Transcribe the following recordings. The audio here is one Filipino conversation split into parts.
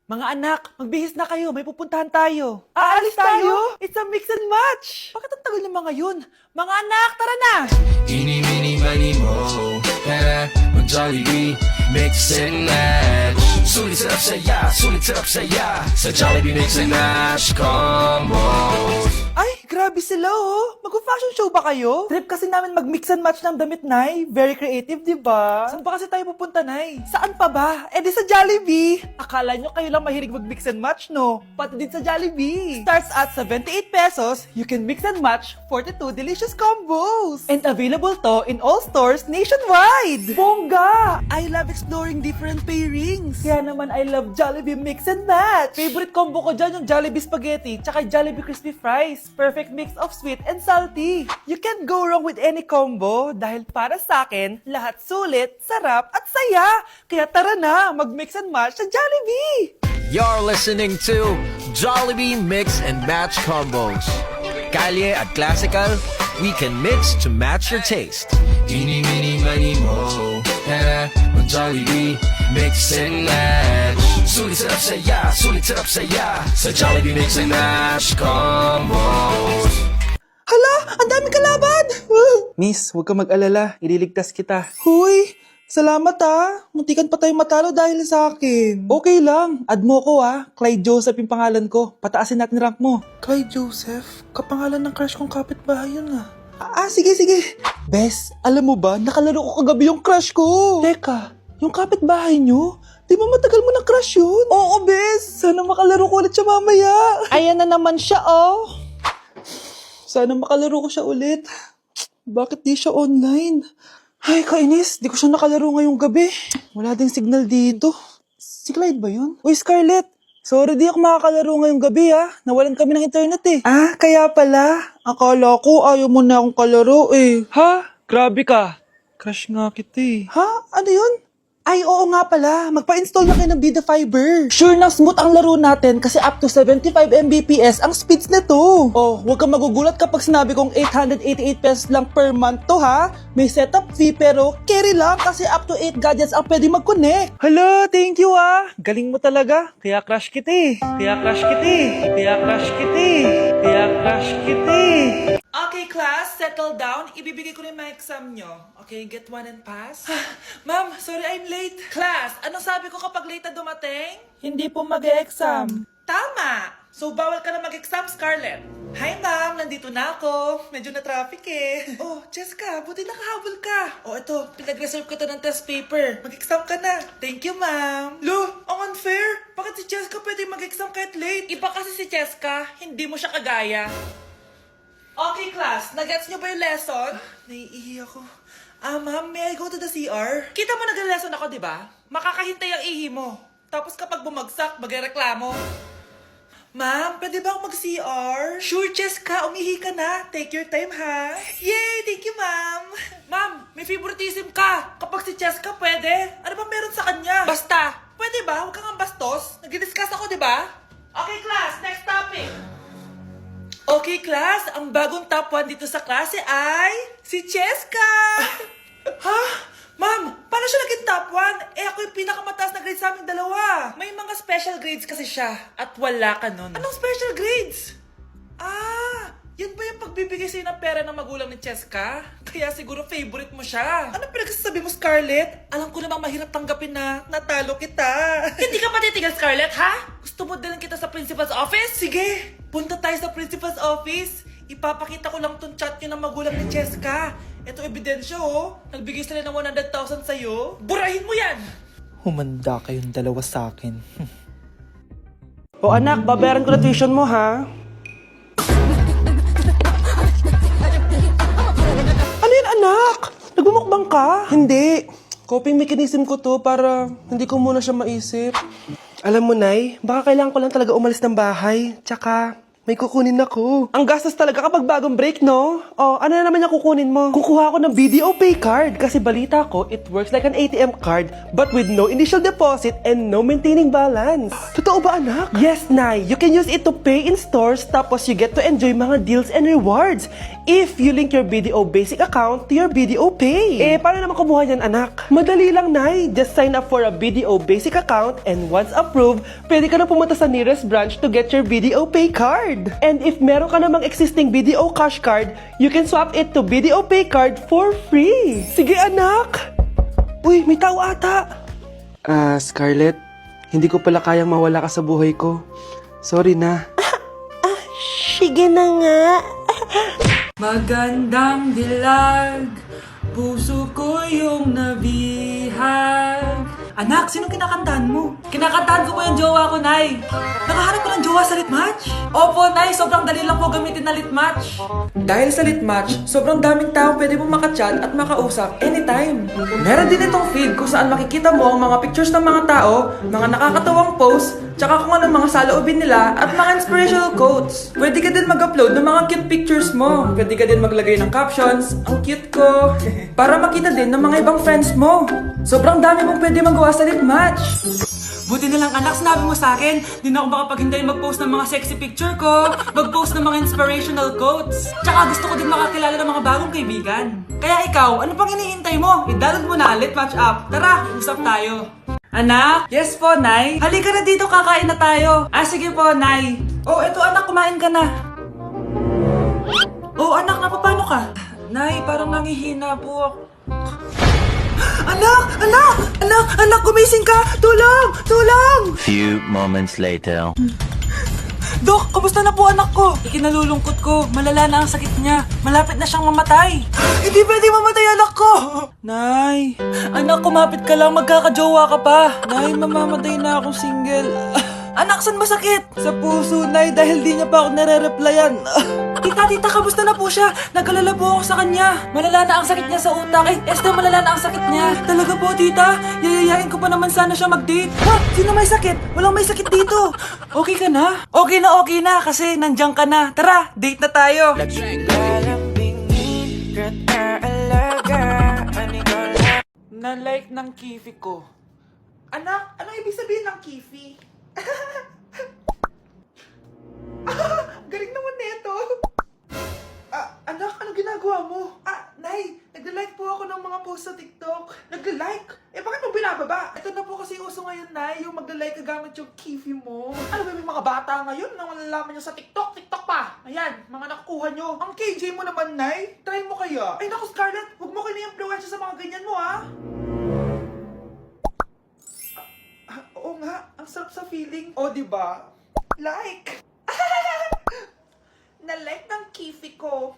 Mga anak, magbihis na kayo. May pupuntahan tayo. Aalis tayo? It's a mix and match. Bakit ang tagal ng mga yun? Mga anak, tara na! Eeny, meeny, miny, mo. Tara, mag-Jollibee, mix and match. Sulit sarap saya sa Jollibee mix and match combo. Ay, grabe sila oh. Mag-fashion show ba kayo? Trip kasi namin mag-mix and match ng damit, Nay. Very creative, di ba? Saan pa kasi tayo pupunta, Nay? Saan pa ba? Eh di sa Jollibee. Akala nyo kayo lang mahilig mag-mix and match, no? Pati din sa Jollibee. Starts at 78 pesos, you can mix and match 42 delicious combos. And available to in all stores nationwide. Bongga! I love exploring different pairings. Kaya naman I love Jollibee mix and match. Favorite combo ko dyan yung Jollibee spaghetti tsaka Jollibee crispy fries. Perfect mix of sweet and salty. You can't go wrong with any combo dahil para sa akin, lahat sulit, sarap at saya. Kaya tara na, mag-mix and match sa Jollibee! You're listening to Jollibee Mix and Match Combos. Kalye at Classical, we can mix to match your taste. Eeny, meeny, miny, mo. Tara, mag-Jollibee, mix and match. Sulit sarap saya sa Jollibee mix and match combo. Hala, ang daming kalaban! Miss, huwag ka mag-alala. Ililigtas kita. Huy, salamat Muntikan pa tayo matalo dahil sa akin. Okay lang. Add mo ko Clyde Joseph yung pangalan ko. Pataasin natin rank mo. Clyde Joseph? Kapangalan ng crush kong kapitbahay yun sige. Bes, alam mo ba, nakalaro ko kagabi yung crush ko. Teka, yung kapitbahay nyo? Di ba matagal mo na crush yun? Oo, Bes. Sana makalaro ko ulit siya mamaya. Ayan na naman siya, Sana makalaro ko siya ulit. Bakit di siya online? Ay, kainis. Di ko siya nakalaro ngayong gabi. Wala ding signal dito. Si Clyde ba yun? Uy, Scarlett. Sorry, di ako makakalaro ngayong gabi, Nawalan kami ng internet, kaya pala. Akala ko ayaw mo na akong kalaro, Ha? Grabe ka. Crush nga kita, Ha? Ano yun? Ay, oo nga pala. Magpa-install na kayo ng Vida Fiber. Sure na smooth ang laro natin kasi up to 75 Mbps ang speeds nito. Oh, huwag kang magugulat kapag sinabi kong 888 pesos lang per month to, ha? May setup fee pero carry lang kasi up to 8 gadgets ang pwede mag-connect. Hala, thank you, Galing mo talaga. Kaya crush kita, Okay, class, settle down. Ibibigay ko na yung mga exam nyo. Okay, get one and pass. Ma'am, sorry I'm late. Class, anong sabi ko kapag late na dumating? Hindi po mag-e-exam. Tama! So, bawal ka na mag-exam, Scarlett. Hi, ma'am. Nandito na ako. Medyo na-traffic Oh, Jessica, buti nakahabol ka. Oh, ito. Pinag-reserve ko to ng test paper. Mag-exam ka na. Thank you, ma'am. Lo, ang unfair. Bakit si Jessica pwede mag-exam kahit late? Iba kasi si Jessica, hindi mo siya kagaya. Okay, class. Nagets niyo ba yung lesson? Naiihi ako. Ma'am, may I go to the CR? Kita mo nag-lesson ako, di ba? Makakahintay ang ihi mo. Tapos kapag bumagsak, magreklamo. Ma'am, pwede ba ako mag-CR? Sure, Jessica. Umihi ka na. Take your time, ha? Yay! Thank you, ma'am. Ma'am, may favoritism ka. Kapag si Jessica, pwede. Ano ba meron sa kanya? Basta. Pwede ba? Huwag kang ang bastos. Nag-discuss ako, di ba? Okay, class. Next topic. Okay, class, ang bagong top 1 dito sa klase ay si Cheska! Ha? Ma'am, paano siya naging top 1? Ako yung pinakamataas na grade sa aming dalawa. May mga special grades kasi siya at wala ka nun. Anong special grades? Yan ba yung pagbibigay sa'yo ng pera ng magulang ni Cheska? Kaya siguro favorite mo siya. Ano pinagsasabi mo, Scarlett? Alam ko namang mahirap tanggapin na natalo kita. Hindi ka patitigil, Scarlett, ha? Gusto mo din kita sa principal's office? Sige, punta tayo sa principal's office. Ipapakita ko lang tong chat yun ng magulang ni Cheska. Ito ebidensya, Nagbigay sila ng 100,000 sa'yo. Burahin mo yan! Humanda kayong dalawa sa akin. O anak, babayaran ko na tuition mo, ha? Anak, nagmumukbang ka? Hindi. Coping mechanism ko to para hindi ko muna siya maisip. Alam mo, Nay, baka kailangan ko lang talaga umalis ng bahay. Tsaka, May kukunin ako. Ang gastos talaga kapag bagong break, no? Oh, ano na naman yung kukunin mo? Kukuha ako ng BDO Pay card kasi balita ko, it works like an ATM card but with no initial deposit and no maintaining balance. Totoo ba, anak? Yes, Nay. You can use it to pay in stores tapos you get to enjoy mga deals and rewards if you link your BDO Basic account to your BDO Pay. Eh, paano naman kumuha yan, anak? Madali lang, Nay. Just sign up for a BDO Basic account and once approved, pwede ka na pumunta sa nearest branch to get your BDO Pay card. And if meron ka namang existing BDO Cash card, you can swap it to BDO Pay card for free. Sige, anak! Uy, may tao ata! Scarlett, hindi ko pala kayang mawala ka sa buhay ko. Sorry na. Sige na nga. Magandang dilag, puso ko yung nabihag. Anak, sino kinakantahan mo? Kinakantahan ko po yung jowa ko, Nay. Nakahanap ka ng jowa sa Litmatch? Opo, Nay. Sobrang dali lang po gamitin na Litmatch. Dahil sa Litmatch, sobrang daming tao pwede mong makachat at makausap anytime. Meron din itong feed kung saan makikita mo ang mga pictures ng mga tao, mga nakakatawang posts, tsaka kung anong mga saloobin nila at mga inspirational quotes. Pwede ka din mag-upload ng mga cute pictures mo. Pwede ka din maglagay ng captions, ang cute ko, para makita din ng mga ibang friends mo. Sobrang dami mong pwede magawa sa Litmatch. Buti na lang anak, sinabi mo sa akin, di na ako makapaghinday mag-post ng mga sexy picture ko, mag-post ng mga inspirational quotes. Tsaka gusto ko din makakilala ng mga bagong kaibigan. Kaya ikaw, ano pang hinihintay mo? I-download mo na ang Litmatch app. Tara, usap tayo. Anak? Yes po, Nay. Halika na dito, kakain na tayo. Sige po, Nay. Oh, eto anak, kumain ka na. Oh, anak, napapano ka? Nay, parang nangihina po ako. Anak, gumising ka! Tulong! Few moments later. Dok, kamusta na po anak ko? Ikinalulungkot ko, malala na ang sakit niya. Malapit na siyang mamatay. Hindi pwede mamatay anak ko! Nay, anak, kumapit ka lang, magkakajowa ka pa. Nay, mamamatay na akong single. Anak, saan masakit? Sa puso, Nay, dahil di niya pa ako nare-replyan. Tita, kamusta na po siya? Nag-alala po ako sa kanya. Malala na ang sakit niya sa utak. Esther, malala na ang sakit niya. Talaga po, tita? Yayayain ko pa naman sana siya mag-date. What? Sino may sakit? Walang may sakit dito. Okay ka na? Okay na, kasi nandiyan ka na. Tara, date na tayo. Na-like ng kifi ko. Anak, anong ibig sabihin ng kifi? Galing naman nito. Anak, ano ginagawa mo? Nay, nagla-like po ako ng mga post sa TikTok. Nagla-like? Bakit mo binababa? Ito na po kasi uso ngayon, Nay, yung magla-like gamit yung kifi mo. Ano ba yung mga bata ngayon na malalaman nyo sa TikTok? TikTok pa! Ayan, mga nakukuha nyo. Ang KJ mo naman, Nay. Try mo kaya. Ay, naku, Scarlett, huwag mo kini-influence sa mga ganyan mo, ha? Oo nga, ang sarap sa feeling. O, diba? Like! Na-like ng kifi ko.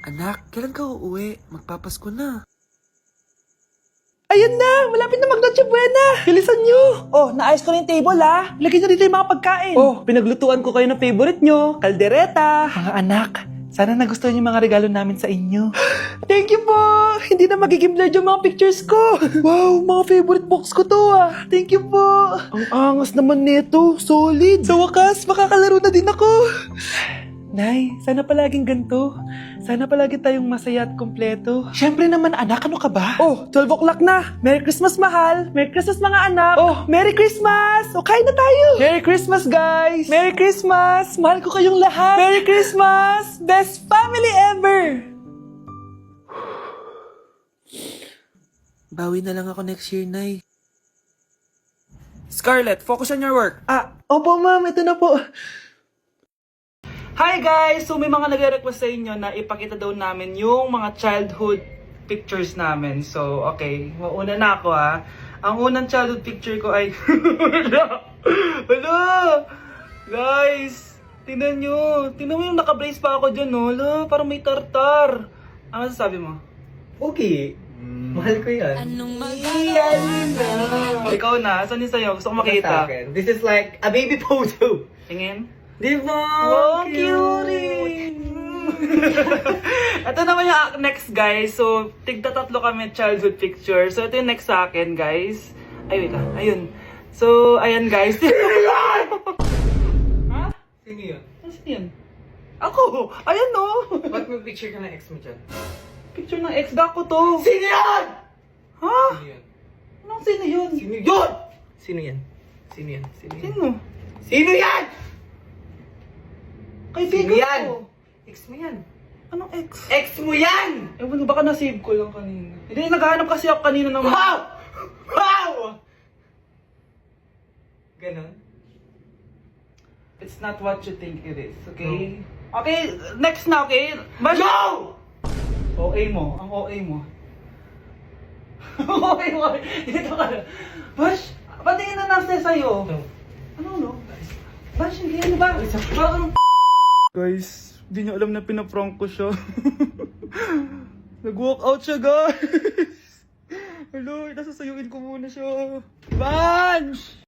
Anak, kailan ka uuwi? Magpapasko na. Ayun na! Malapit na mag-Noche Buena! Bilisan nyo! Oh, naayos ko na yung table, ha? Lagyan nyo dito yung mga pagkain. Oh, pinaglutuan ko kayo ng favorite nyo. Kaldereta. Mga anak, sana nagustuhan yung mga regalo namin sa inyo. Thank you po! Hindi na magiging blurred yung mga pictures ko. Wow, mga favorite box ko to, ah. Thank you po. Ang angas naman nito. Solid. Sa wakas, makakalaro na din ako. Nay, sana palaging ganito. Sana palagi tayong masaya at kompleto. Siyempre naman, anak, ano ka ba? Oh, 12 o'clock na. Merry Christmas, mahal. Merry Christmas, mga anak. Oh, Merry Christmas! O, kain na tayo. Merry Christmas, guys. Merry Christmas. Mahal ko kayong lahat. Merry Christmas. Best family ever. Bawi na lang ako next year, Nay. Scarlett, focus on your work. Opo, ma'am. Ito na po. Hi guys! So may mga nagre-request sa inyo na ipakita daw namin yung mga childhood pictures namin. So okay, mauna na ako ha. Ang unang childhood picture ko ay... Hala! Guys! Tingnan nyo! Tingnan mo yung naka-brace pa ako dyan, no? Hala, parang may tartar. Ano sasabi mo? Okay. Mahal ko yan. Ikaw na, saan yung sa'yo? Gusto ko makita. This is like a baby photo. Tingin? Di ba? Wow, cute! Ito naman yung next, guys. So, tigta-tatlo kami childhood picture. So, ito yung next sa akin, guys. Ay, wait lang. Ayun. So, ayan guys. Ha? Sino yun? Ano yun? Ako! Ayan no! Ba't may picture ka ng ex mo dyan? Picture ng ex ko to. Sino yun? Ha? Sino yun? Anong sino yun? Sino yun? Sino yan? Sino yan? Sino yan? Sino? Sino yan? Kaibigan Sino yan? ko. Ex mo yan. Anong ex? Ex mo yan! Ewan ko, baka na-save ko lang kanina. Hindi, naghahanap kasi ako kanina ng... Wow! Wow! Ganon? It's not what you think it is, okay? Okay, next na, okay? Bash! No! OA mo, ang OA mo. OA mo, dito ka na. Bash, patingin na nasa sa'yo. No. Ano, no? Bash, hindi, ano ba? Bakang... Guys, di niyo alam na pinaprank ko siya. Nag-walk out siya, guys. Hello, nasasayuin ko muna siya. Bash!